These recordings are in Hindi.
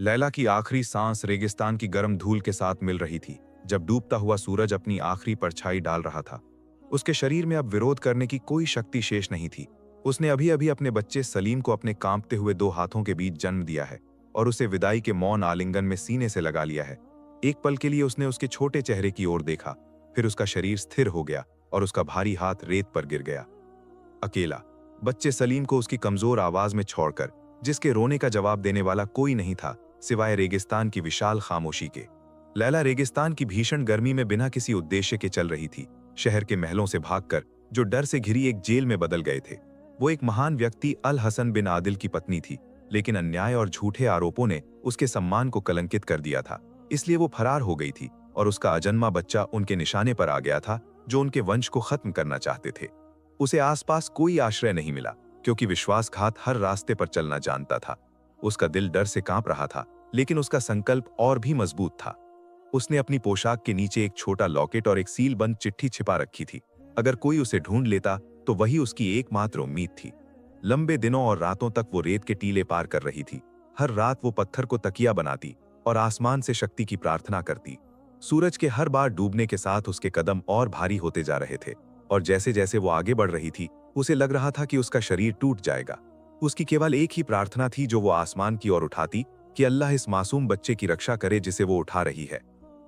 लैला की आखिरी सांस रेगिस्तान की गर्म धूल के साथ मिल रही थी जब डूबता हुआ सूरज अपनी आखिरी परछाई डाल रहा था। उसके शरीर में अब विरोध करने की कोई शक्ति शेष नहीं थी। उसने अभी अभी अपने बच्चे सलीम को अपने कांपते हुए दो हाथों के बीच जन्म दिया है और उसे विदाई के मौन आलिंगन में सीने से लगा लिया है। एक पल के लिए उसने उसके छोटे चेहरे की ओर देखा, फिर उसका शरीर स्थिर हो गया और उसका भारी हाथ रेत पर गिर गया। अकेला बच्चे सलीम को उसकी कमजोर आवाज में छोड़कर, जिसके रोने का जवाब देने वाला कोई नहीं था सिवाय रेगिस्तान की विशाल खामोशी के। लैला रेगिस्तान की भीषण गर्मी में बिना किसी उद्देश्य के चल रही थी, शहर के महलों से भागकर जो डर से घिरी एक जेल में बदल गए थे। वो एक महान व्यक्ति अल हसन बिन आदिल की पत्नी थी, लेकिन अन्याय और झूठे आरोपों ने उसके सम्मान को कलंकित कर दिया था। इसलिए वो फरार हो गई थी और उसका अजन्मा बच्चा उनके निशाने पर आ गया था, जो उनके वंश को खत्म करना चाहते थे। उसे आसपास कोई आश्रय नहीं मिला, क्योंकि विश्वासघात हर रास्ते पर चलना जानता था। उसका दिल डर से कांप रहा था, लेकिन उसका संकल्प और भी मजबूत था। उसने अपनी पोशाक के नीचे एक छोटा लॉकेट और एक सीलबंद चिट्ठी छिपा रखी थी। अगर कोई उसे ढूंढ लेता तो वही उसकी एकमात्र उम्मीद थी। लंबे दिनों और रातों तक वो रेत के टीले पार कर रही थी। हर रात वो पत्थर को तकिया बनाती और आसमान से शक्ति की प्रार्थना करती। सूरज के हर बार डूबने के साथ उसके कदम और भारी होते जा रहे थे, और जैसे जैसे वो आगे बढ़ रही थी, उसे लग रहा था कि उसका शरीर टूट जाएगा। उसकी केवल एक ही प्रार्थना थी जो वो आसमान की ओर उठाती, कि अल्लाह इस मासूम बच्चे की रक्षा करे जिसे वो उठा रही है।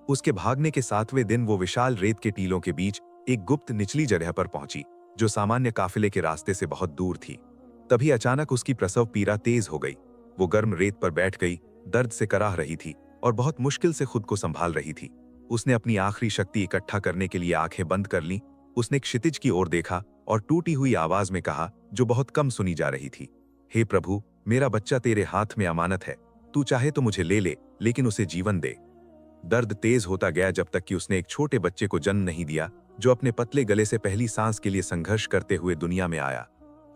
उसके भागने के 7वें दिन वो विशाल रेत के टीलों के बीच एक गुप्त निचली जगह पर पहुंची, जो सामान्य काफिले के रास्ते से बहुत दूर थी। तभी अचानक उसकी प्रसव पीड़ा तेज हो गई। वो गर्म रेत पर बैठ गई, दर्द से कराह रही थी और बहुत मुश्किल से खुद को संभाल रही थी। उसने अपनी आखिरी शक्ति इकट्ठा करने के लिए आंखें बंद कर लीं। उसने क्षितिज की ओर देखा और टूटी हुई आवाज में कहा, जो बहुत कम सुनी जा रही थी, हे प्रभु, मेरा बच्चा तेरे हाथ में अमानत है। तू चाहे तो मुझे ले ले, लेकिन उसे जीवन दे। दर्द तेज होता गया जब तक कि उसने एक छोटे बच्चे को जन्म नहीं दिया, जो अपने पतले गले से पहली सांस के लिए संघर्ष करते हुए दुनिया में आया।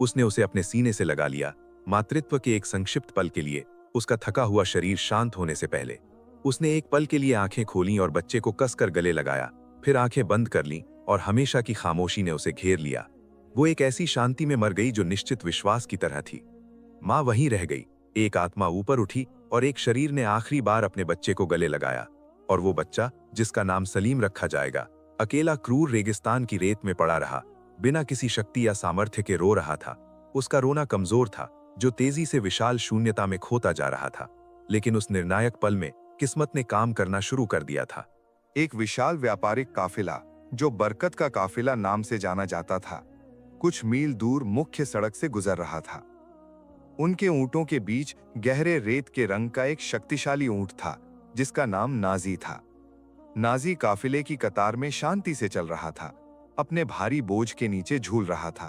उसने उसे अपने सीने से लगा लिया, मातृत्व के एक संक्षिप्त पल के लिए, उसका थका हुआ शरीर शांत होने से पहले। उसने एक पल के लिए आंखें खोलीं और बच्चे को कसकर गले लगाया, फिर आंखें बंद कर लीं और हमेशा की खामोशी ने उसे घेर लिया। वो एक ऐसी शांति में मर गई जो निश्चित विश्वास की तरह थी। मां वहीं रह गई, एक आत्मा ऊपर उठी और एक शरीर ने आखिरी बार अपने बच्चे को गले लगाया। और वो बच्चा, जिसका नाम सलीम रखा जाएगा, अकेला क्रूर रेगिस्तान की रेत में पड़ा रहा, बिना किसी शक्ति या सामर्थ्य के रो रहा था। उसका रोना कमजोर था, जो तेजी से विशाल शून्यता में खोता जा रहा था। लेकिन उस निर्णायक पल में किस्मत ने काम करना शुरू कर दिया था। एक विशाल व्यापारिक काफिला, जो बरकत का काफिला नाम से जाना जाता था, कुछ मील दूर मुख्य सड़क से गुजर रहा था। उनके ऊंटों के बीच गहरे रेत के रंग का एक शक्तिशाली ऊंट था, जिसका नाम नाजी था। नाजी काफिले की कतार में शांति से चल रहा था, अपने भारी बोझ के नीचे झूल रहा था।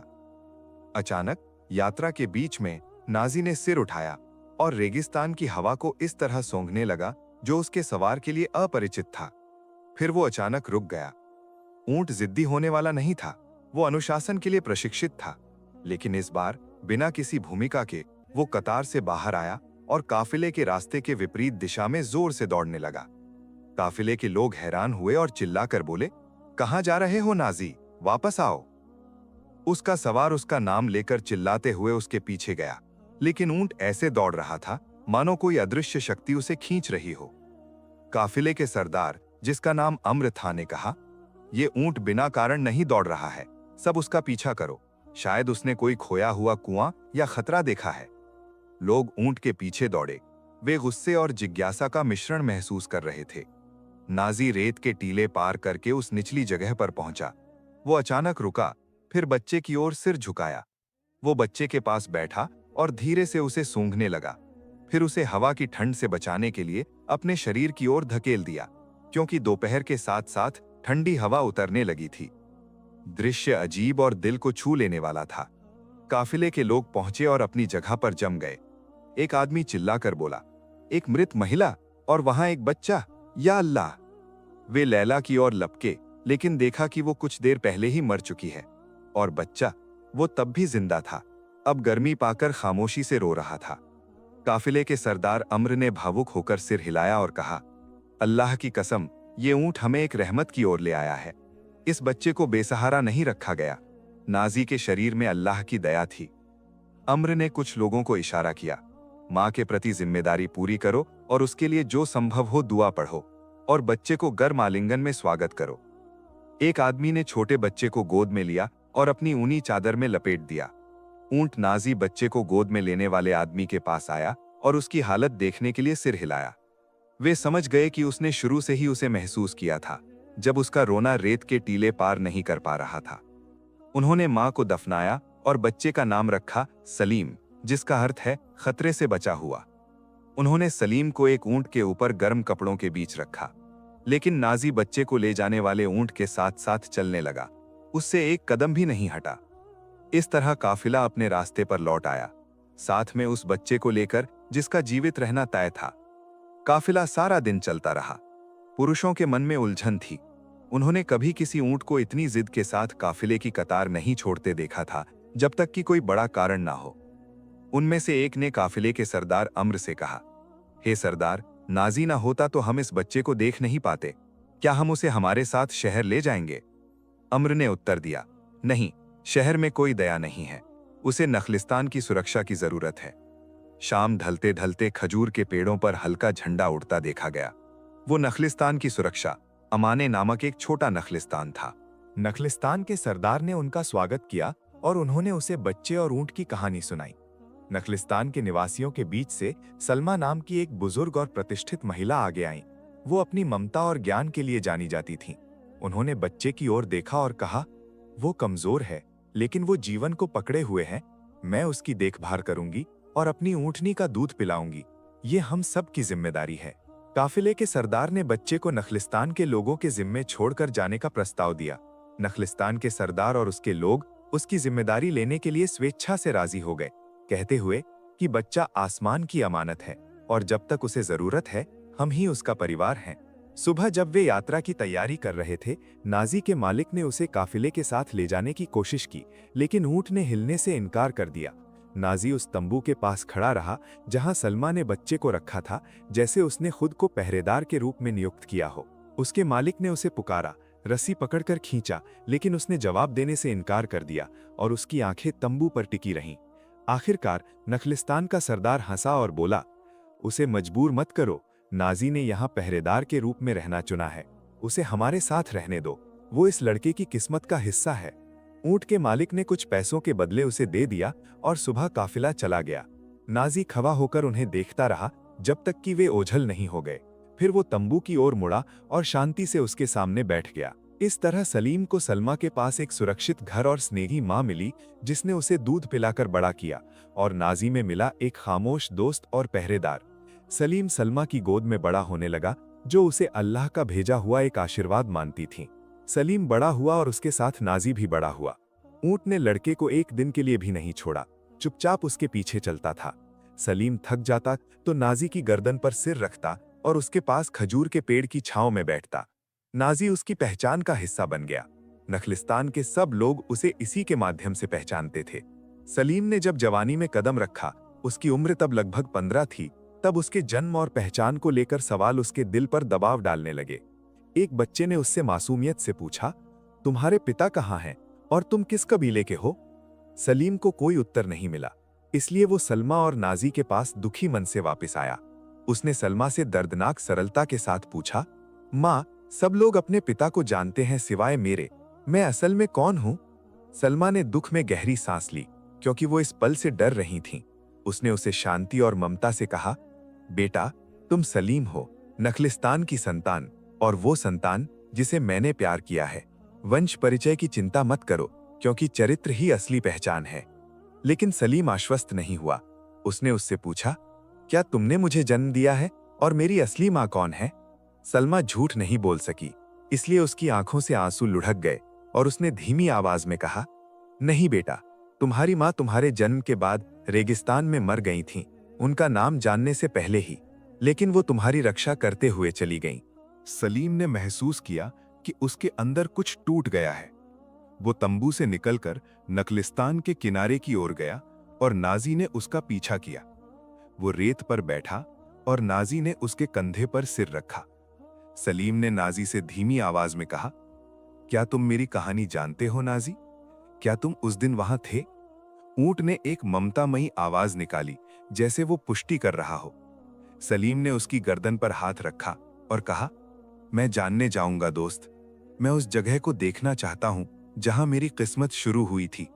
अचानक यात्रा के बीच में नाजी ने सिर उठाया और रेगिस्तान की हवा को इस तरह सूंघने लगा जो उसके सवार के लिए अपरिचित था। फिर वो अचानक रुक गया। ऊंट जिद्दी होने वाला नहीं था, वो अनुशासन के लिए प्रशिक्षित था। लेकिन इस बार बिना किसी भूमिका के वो कतार से बाहर आया और काफिले के रास्ते के विपरीत दिशा में जोर से दौड़ने लगा। काफिले के लोग हैरान हुए और चिल्लाकर बोले, कहां जा रहे हो नाजी, वापस आओ। उसका सवार उसका नाम लेकर चिल्लाते हुए उसके पीछे गया, लेकिन ऊंट ऐसे दौड़ रहा था मानो कोई अदृश्य शक्ति उसे खींच रही हो। काफिले के सरदार, जिसका नाम अम्र था, ने कहा, यह ऊंट बिना कारण नहीं दौड़ रहा है, सब उसका पीछा करो। शायद उसने कोई खोया हुआ कुआं या खतरा देखा है। लोग ऊंट के पीछे दौड़े। वे गुस्से और जिज्ञासा का मिश्रण महसूस कर रहे थे। नाजी रेत के टीले पार करके उस निचली जगह पर पहुंचा। वो अचानक रुका, फिर बच्चे की ओर सिर झुकाया। वो बच्चे के पास बैठा और धीरे से उसे सूंघने लगा। फिर उसे हवा की ठंड से बचाने के लिए अपने शरीर की ओर धकेल दिया, क्योंकि दोपहर के साथ साथ ठंडी हवा उतरने लगी थी। दृश्य अजीब और दिल को छू लेने वाला था। काफिले के लोग पहुंचे और अपनी जगह पर जम गए। एक आदमी चिल्लाकर बोला, एक मृत महिला और वहां एक बच्चा, या अल्लाह। वे लैला की ओर लपके, लेकिन देखा कि वो कुछ देर पहले ही मर चुकी है। और बच्चा, वो तब भी जिंदा था, अब गर्मी पाकर खामोशी से रो रहा था। काफिले के सरदार अम्र ने भावुक होकर सिर हिलाया और कहा, अल्लाह की कसम, ये ऊंट हमें एक रहमत की ओर ले आया है। इस बच्चे को बेसहारा नहीं रखा गया। नाजी के शरीर में अल्लाह की दया थी। अम्र ने कुछ लोगों को इशारा किया, मां के प्रति जिम्मेदारी पूरी करो और उसके लिए जो संभव हो दुआ पढ़ो और बच्चे को गर्म आलिंगन में स्वागत करो। एक आदमी ने छोटे बच्चे को गोद में लिया और अपनी ऊनी चादर में लपेट दिया। ऊंट नाजी बच्चे को गोद में लेने वाले आदमी के पास आया और उसकी हालत देखने के लिए सिर हिलाया। वे समझ गए कि उसने शुरू से ही उसे महसूस किया था, जब उसका रोना रेत के टीले पार नहीं कर पा रहा था। उन्होंने मां को दफनाया और बच्चे का नाम रखा सलीम, जिसका अर्थ है खतरे से बचा हुआ। उन्होंने सलीम को एक ऊंट के ऊपर गर्म कपड़ों के बीच रखा, लेकिन नाजी बच्चे को ले जाने वाले ऊंट के साथ साथ चलने लगा, उससे एक कदम भी नहीं हटा। इस तरह काफिला अपने रास्ते पर लौट आया, साथ में उस बच्चे को लेकर जिसका जीवित रहना तय था। काफिला सारा दिन चलता रहा। पुरुषों के मन में उलझन थी। उन्होंने कभी किसी ऊंट को इतनी जिद के साथ काफिले की कतार नहीं छोड़ते देखा था, जब तक कि कोई बड़ा कारण ना हो। उनमें से एक ने काफिले के सरदार अम्र से कहा, हे सरदार, नाजी ना होता तो हम इस बच्चे को देख नहीं पाते। क्या हम उसे हमारे साथ शहर ले जाएंगे? अम्र ने उत्तर दिया, नहीं, शहर में कोई दया नहीं है। उसे नखलिस्तान की सुरक्षा की जरूरत है। शाम ढलते ढलते खजूर के पेड़ों पर हल्का झंडा उड़ता देखा गया। वो नखलिस्तान की सुरक्षा अमाने नामक एक छोटा नखलिस्तान था। नखलिस्तान के सरदार ने उनका स्वागत किया और उन्होंने उसे बच्चे और ऊंट की कहानी सुनाई। नखलिस्तान के निवासियों के बीच से सलमा नाम की एक बुजुर्ग और प्रतिष्ठित महिला आगे आईं। वो अपनी ममता और ज्ञान के लिए जानी जाती थीं। उन्होंने बच्चे की ओर देखा और कहा, वो कमजोर है, लेकिन वो जीवन को पकड़े हुए है। मैं उसकी देखभाल करूंगी और अपनी ऊंटनी का दूध पिलाऊंगी। ये हम सब की जिम्मेदारी है। काफिले के सरदार ने बच्चे को नखलिस्तान के लोगों के जिम्मे छोड़कर जाने का प्रस्ताव दिया। नखलिस्तान के सरदार और उसके लोग उसकी जिम्मेदारी लेने के लिए स्वेच्छा से राजी हो गए, कहते हुए कि बच्चा आसमान की अमानत है और जब तक उसे जरूरत है हम ही उसका परिवार हैं। सुबह जब वे यात्रा की तैयारी कर रहे थे, नाजी के मालिक ने उसे काफिले के साथ ले जाने की कोशिश की, लेकिन ऊंट ने हिलने से इनकार कर दिया। नाजी उस तंबू के पास खड़ा रहा जहां सलमा ने बच्चे को रखा था, जैसे उसने खुद को पहरेदार के रूप में नियुक्त किया हो। उसके मालिक ने उसे पुकारा, रस्सी पकड़कर खींचा, लेकिन उसने जवाब देने से इनकार कर दिया और उसकी आंखें तंबू पर टिकी रहीं। आखिरकार नखलिस्तान का सरदार हंसा और बोला, उसे मजबूर मत करो। नाजी ने यहाँ पहरेदार के रूप में रहना चुना है, उसे हमारे साथ रहने दो। वो इस लड़के की किस्मत का हिस्सा है। ऊंट के मालिक ने कुछ पैसों के बदले उसे दे दिया और सुबह काफिला चला गया। नाजी खवा होकर उन्हें देखता रहा जब तक कि वे ओझल नहीं हो गए। फिर वो तंबू की ओर मुड़ा और शांति से उसके सामने बैठ गया। इस तरह सलीम को सलमा के पास एक सुरक्षित घर और स्नेही माँ मिली, जिसने उसे दूध पिलाकर बड़ा किया, और नाजी में मिला एक खामोश दोस्त और पहरेदार। सलीम सलमा की गोद में बड़ा होने लगा, जो उसे अल्लाह का भेजा हुआ एक आशीर्वाद मानती थी। सलीम बड़ा हुआ और उसके साथ नाजी भी बड़ा हुआ। ऊंट ने लड़के को एक दिन के लिए भी नहीं छोड़ा, चुपचाप उसके पीछे चलता था। सलीम थक जाता तो नाजी की गर्दन पर सिर रखता और उसके पास खजूर के पेड़ की छांव में बैठता। नाजी उसकी पहचान का हिस्सा बन गया। नखलिस्तान के सब लोग उसे इसी के माध्यम से पहचानते थे। सलीम ने जब जवानी में कदम रखा, उसकी उम्र तब लगभग 15 थी, तब उसके जन्म और पहचान को लेकर सवाल उसके दिल पर दबाव डालने लगे। एक बच्चे ने उससे मासूमियत से पूछा, तुम्हारे पिता कहाँ हैं और तुम किस कबीले के हो? सलीम को कोई उत्तर नहीं मिला, इसलिए वो सलमा और नाजी के पास दुखी मन से वापस आया। उसने सलमा से दर्दनाक सरलता के साथ पूछा, माँ, सब लोग अपने पिता को जानते हैं सिवाय मेरे, मैं असल में कौन हूं? सलमा ने दुख में गहरी सांस ली, क्योंकि वो इस पल से डर रही थीं। उसने उसे शांति और ममता से कहा, बेटा, तुम सलीम हो, नखलिस्तान की संतान, और वो संतान जिसे मैंने प्यार किया है। वंश परिचय की चिंता मत करो, क्योंकि चरित्र ही असली पहचान है। लेकिन सलीम आश्वस्त नहीं हुआ। उसने उससे पूछा, क्या तुमने मुझे जन्म दिया है और मेरी असली माँ कौन है? सलमा झूठ नहीं बोल सकी, इसलिए उसकी आंखों से आंसू लुढ़क गए और उसने धीमी आवाज में कहा, नहीं बेटा, तुम्हारी माँ तुम्हारे जन्म के बाद रेगिस्तान में मर गई थीं, उनका नाम जानने से पहले ही, लेकिन वो तुम्हारी रक्षा करते हुए चली गईं। सलीम ने महसूस किया कि उसके अंदर कुछ टूट गया है। वो तंबू से निकलकर नखलिस्तान के किनारे की ओर गया और नाजी ने उसका पीछा किया। वो रेत पर बैठा और नाजी ने उसके कंधे पर सिर रखा। सलीम ने नाजी से धीमी आवाज में कहा, क्या तुम मेरी कहानी जानते हो नाजी? क्या तुम उस दिन वहां थे? ऊंट ने एक ममतामयी आवाज निकाली, जैसे वो पुष्टि कर रहा हो। सलीम ने उसकी गर्दन पर हाथ रखा और कहा, मैं जानने जाऊंगा दोस्त। मैं उस जगह को देखना चाहता हूं जहां मेरी किस्मत शुरू हुई थी।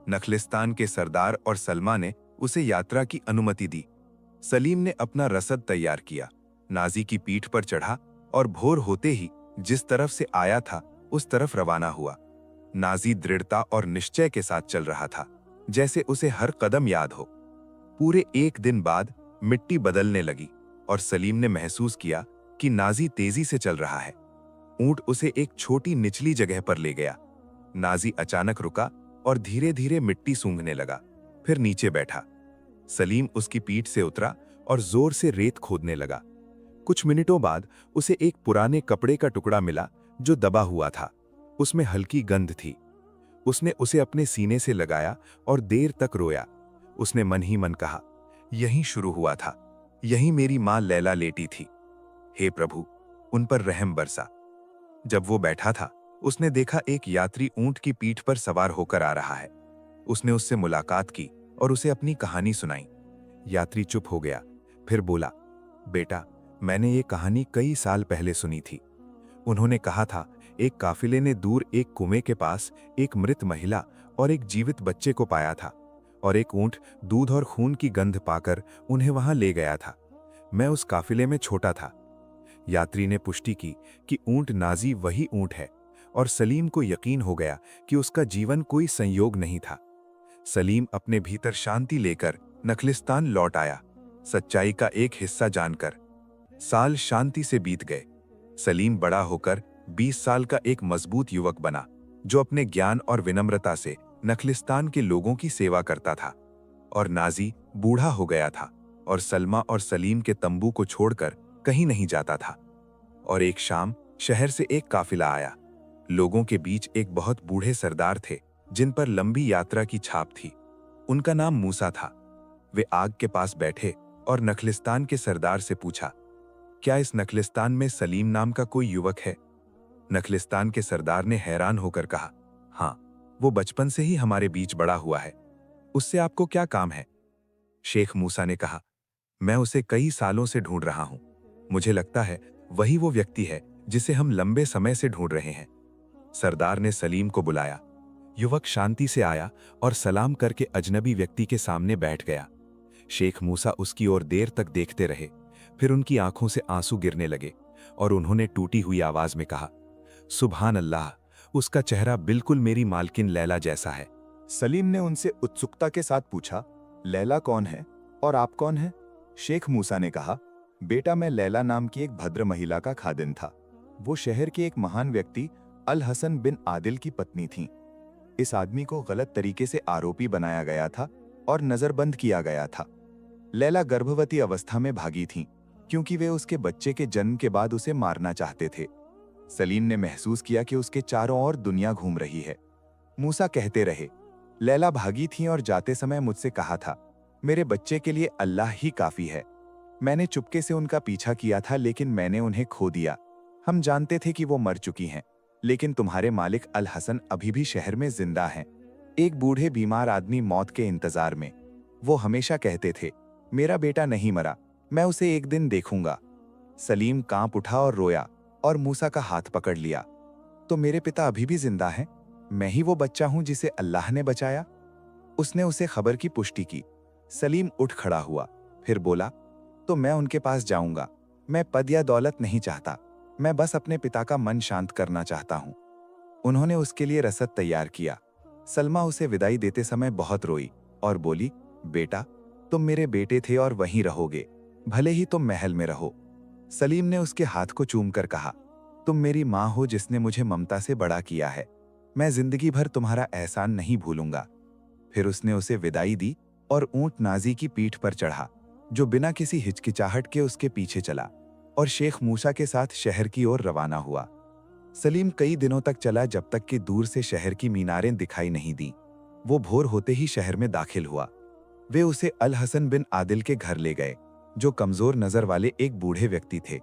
नखलिस्तान के सरदार और सलमा ने उसे यात्रा की अनुमति दी। सलीम ने अपना रसद तैयार किया, नाजी की पीठ पर चढ़ा और भोर होते ही जिस तरफ से आया था उस तरफ रवाना हुआ। नाजी दृढ़ता और निश्चय के साथ चल रहा था, जैसे उसे हर कदम याद हो। पूरे एक दिन बाद मिट्टी बदलने लगी और सलीम ने महसूस किया कि नाजी तेजी से चल रहा है। ऊंट उसे एक छोटी निचली जगह पर ले गया। नाजी अचानक रुका और धीरे धीरे मिट्टी सूंघने लगा, फिर नीचे बैठा। सलीम उसकी पीठ से उतरा और जोर से रेत खोदने लगा। कुछ मिनटों बाद उसे एक पुराने कपड़े का टुकड़ा मिला जो दबा हुआ था। उसमें हल्की गंध थी। उसने उसे अपने सीने से लगाया और देर तक रोया। उसने मन ही मन कहा, यहीं शुरू हुआ था, यहीं मेरी मां लैला लेटी थी। हे प्रभु, उन पर रहम बरसा। जब वो बैठा था, उसने देखा एक यात्री ऊंट की पीठ पर सवार होकर आ रहा है। उसने उससे मुलाकात की और उसे अपनी कहानी सुनाई। यात्री चुप हो गया, फिर बोला, बेटा, मैंने ये कहानी कई साल पहले सुनी थी। उन्होंने कहा था, एक काफिले ने दूर एक कुएं के पास एक मृत महिला और एक जीवित बच्चे को पाया था, और एक ऊंट दूध और खून की गंध पाकर उन्हें वहां ले गया था। मैं उस काफिले में छोटा था। यात्री ने पुष्टि की कि ऊंट नाजी वही ऊंट है, और सलीम को यकीन हो गया कि उसका जीवन कोई संयोग नहीं था। सलीम अपने भीतर शांति लेकर नखलिस्तान लौट आया, सच्चाई का एक हिस्सा जानकर। साल शांति से बीत गए। सलीम बड़ा होकर 20 साल का एक मजबूत युवक बना, जो अपने ज्ञान और विनम्रता से नखलिस्तान के लोगों की सेवा करता था। और नाजी बूढ़ा हो गया था और सलमा और सलीम के तंबू को छोड़कर कहीं नहीं जाता था। और एक शाम शहर से एक काफिला आया। लोगों के बीच एक बहुत बूढ़े सरदार थे, जिन पर लंबी यात्रा की छाप थी। उनका नाम मूसा था। वे आग के पास बैठे और नखलिस्तान के सरदार से पूछा, क्या इस नखलिस्तान में सलीम नाम का कोई युवक है? नखलिस्तान के सरदार ने हैरान होकर कहा, हाँ, वो बचपन से ही हमारे बीच बड़ा हुआ है। उससे आपको क्या काम है? शेख मूसा ने कहा, मैं उसे कई सालों से ढूंढ रहा हूं। मुझे लगता है वही वो व्यक्ति है जिसे हम लंबे समय से ढूंढ रहे हैं। सरदार ने सलीम को बुलाया। युवक शांति से आया और सलाम करके अजनबी व्यक्ति के सामने बैठ गया। शेख मूसा उसकी ओर देर तक देखते रहे, फिर उनकी आंखों से आंसू गिरने लगे और उन्होंने टूटी हुई आवाज में कहा, सुभान अल्लाह, उसका चेहरा बिल्कुल मेरी मालकिन लैला जैसा है। सलीम ने उनसे उत्सुकता के साथ पूछा, लैला कौन है और आप कौन हैं? शेख मूसा ने कहा, बेटा, मैं लैला नाम की एक भद्र महिला का खादिम था। वो शहर के एक महान व्यक्ति अल हसन बिन आदिल की पत्नी थी। इस आदमी को गलत तरीके से आरोपी बनाया गया था और नजरबंद किया गया था। लैला गर्भवती अवस्था में भागी थी, क्योंकि वे उसके बच्चे के जन्म के बाद उसे मारना चाहते थे। सलीम ने महसूस किया कि उसके चारों ओर दुनिया घूम रही है। मूसा कहते रहे, लैला भागी थी और जाते समय मुझसे कहा था, मेरे बच्चे के लिए अल्लाह ही काफी है। मैंने चुपके से उनका पीछा किया था, लेकिन मैंने उन्हें खो दिया। हम जानते थे कि वो मर चुकी हैं, लेकिन तुम्हारे मालिक अल हसन अभी भी शहर में जिंदा हैं। एक बूढ़े बीमार आदमी मौत के इंतजार में। वो हमेशा कहते थे, मेरा बेटा नहीं मरा, मैं उसे एक दिन देखूंगा। सलीम कांप उठा और रोया और मूसा का हाथ पकड़ लिया। तो मेरे पिता अभी भी जिंदा हैं? मैं ही वो बच्चा हूं जिसे अल्लाह ने बचाया? उसने उसे खबर की पुष्टि की। सलीम उठ खड़ा हुआ, फिर बोला, तो मैं उनके पास जाऊंगा। मैं पद या दौलत नहीं चाहता, मैं बस अपने पिता का मन शांत करना चाहता हूं। उन्होंने उसके लिए रसद तैयार किया। सलमा उसे विदाई देते समय बहुत रोई और बोली, बेटा, तुम मेरे बेटे थे और वहीं रहोगे, भले ही तुम महल में रहो। सलीम ने उसके हाथ को चूमकर कहा, तुम मेरी मां हो जिसने मुझे ममता से बड़ा किया है। मैं जिंदगी भर तुम्हारा एहसान नहीं भूलूंगा। फिर उसने उसे विदाई दी और ऊंट नाजी की पीठ पर चढ़ा, जो बिना किसी हिचकिचाहट के उसके पीछे चला और शेख मूसा के साथ शहर की ओर रवाना हुआ। सलीम कई दिनों तक चला, जब तक कि दूर से शहर की मीनारें दिखाई नहीं दी। वो भोर होते ही शहर में दाखिल हुआ। वे उसे अल हसन बिन आदिल के घर ले गए, जो कमजोर नजर वाले एक बूढ़े व्यक्ति थे।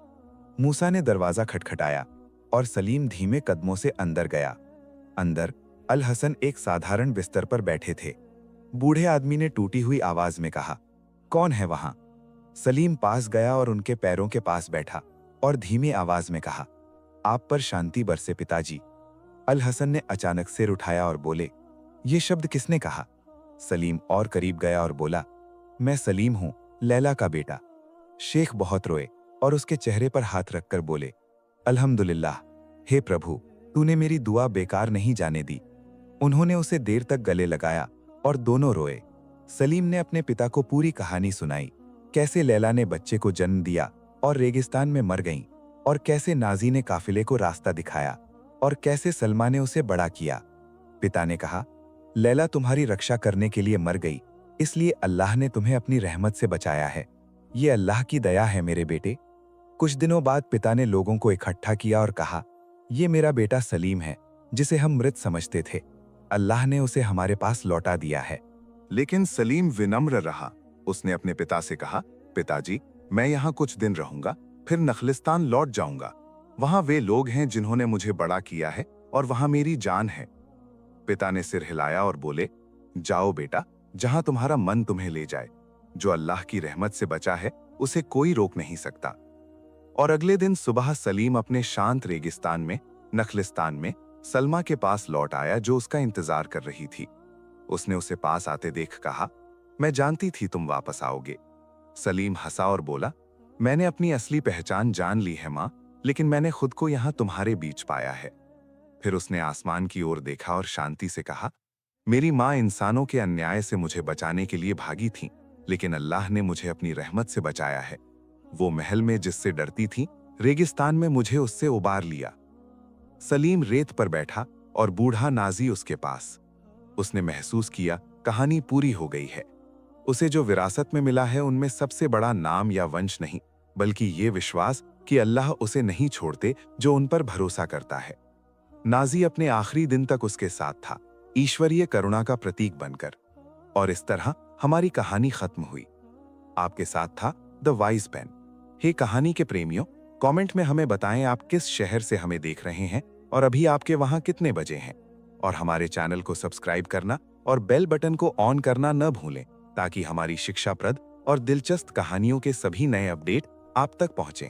मूसा ने दरवाजा खटखटाया और सलीम धीमे कदमों से अंदर गया। अंदर अल हसन एक साधारण बिस्तर पर बैठे थे। बूढ़े आदमी ने टूटी हुई आवाज में कहा, कौन है वहां? सलीम पास गया और उनके पैरों के पास बैठा और धीमी आवाज में कहा, आप पर शांति बरसे पिताजी। अल हसन ने अचानक सिर उठाया और बोले, ये शब्द किसने कहा? सलीम और करीब गया और बोला, मैं सलीम हूं, लैला का बेटा। शेख बहुत रोए और उसके चेहरे पर हाथ रखकर बोले, अल्हम्दुलिल्लाह, हे प्रभु, तूने मेरी दुआ बेकार नहीं जाने दी। उन्होंने उसे देर तक गले लगाया और दोनों रोए। सलीम ने अपने पिता को पूरी कहानी सुनाई, कैसे लैला ने बच्चे को जन्म दिया और रेगिस्तान में मर गईं, और कैसे नाजी ने काफिले को रास्ता दिखाया और कैसे सलमा ने उसे बड़ा किया। पिता ने कहा, लैला तुम्हारी रक्षा करने के लिए मर गई, इसलिए अल्लाह ने तुम्हें अपनी रहमत से बचाया है। ये अल्लाह की दया है मेरे बेटे। कुछ दिनों बाद पिता ने लोगों को इकट्ठा किया और कहा, ये मेरा बेटा सलीम है, जिसे हम मृत समझते थे। अल्लाह ने उसे हमारे पास लौटा दिया है। लेकिन सलीम विनम्र रहा। उसने अपने पिता से कहा, पिताजी, मैं यहाँ कुछ दिन रहूंगा, फिर नखलिस्तान लौट जाऊंगा। वहां वे लोग हैं जिन्होंने मुझे बड़ा किया है और वहां मेरी जान है। पिता ने सिर हिलाया और बोले, जाओ बेटा, जहां तुम्हारा मन तुम्हें ले जाए। जो अल्लाह की रहमत से बचा है, उसे कोई रोक नहीं सकता। और अगले दिन सुबह सलीम अपने शांत रेगिस्तान में, नखलिस्तान में, सलमा के पास लौट आया, जो उसका इंतजार कर रही थी। उसने उसे पास आते देख कहा, मैं जानती थी तुम वापस आओगे। सलीम हंसा और बोला, मैंने अपनी असली पहचान जान ली है मां, लेकिन मैंने खुद को यहां तुम्हारे बीच पाया है। फिर उसने आसमान की ओर देखा और शांति से कहा, मेरी मां इंसानों के अन्याय से मुझे बचाने के लिए भागी थी, लेकिन अल्लाह ने मुझे अपनी रहमत से बचाया है। वो महल में जिससे डरती थी, रेगिस्तान में मुझे उससे उबार लिया। सलीम रेत पर बैठा और बूढ़ा नाजी उसके पास। उसने महसूस किया कहानी पूरी हो गई है। उसे जो विरासत में मिला है, उनमें सबसे बड़ा नाम या वंश नहीं, बल्कि ये विश्वास कि अल्लाह उसे नहीं छोड़ते जो उन पर भरोसा करता है। नाजी अपने आखिरी दिन तक उसके साथ था, ईश्वरीय करुणा का प्रतीक बनकर। और इस तरह हमारी कहानी खत्म हुई। आपके साथ था द वाइज पेन। हे कहानी के प्रेमियों, कमेंट में हमें बताएं आप किस शहर से हमें देख रहे हैं और अभी आपके वहां कितने बजे हैं। और हमारे चैनल को सब्सक्राइब करना और बेल बटन को ऑन करना न भूलें, ताकि हमारी शिक्षाप्रद और दिलचस्प कहानियों के सभी नए अपडेट आप तक पहुंचें।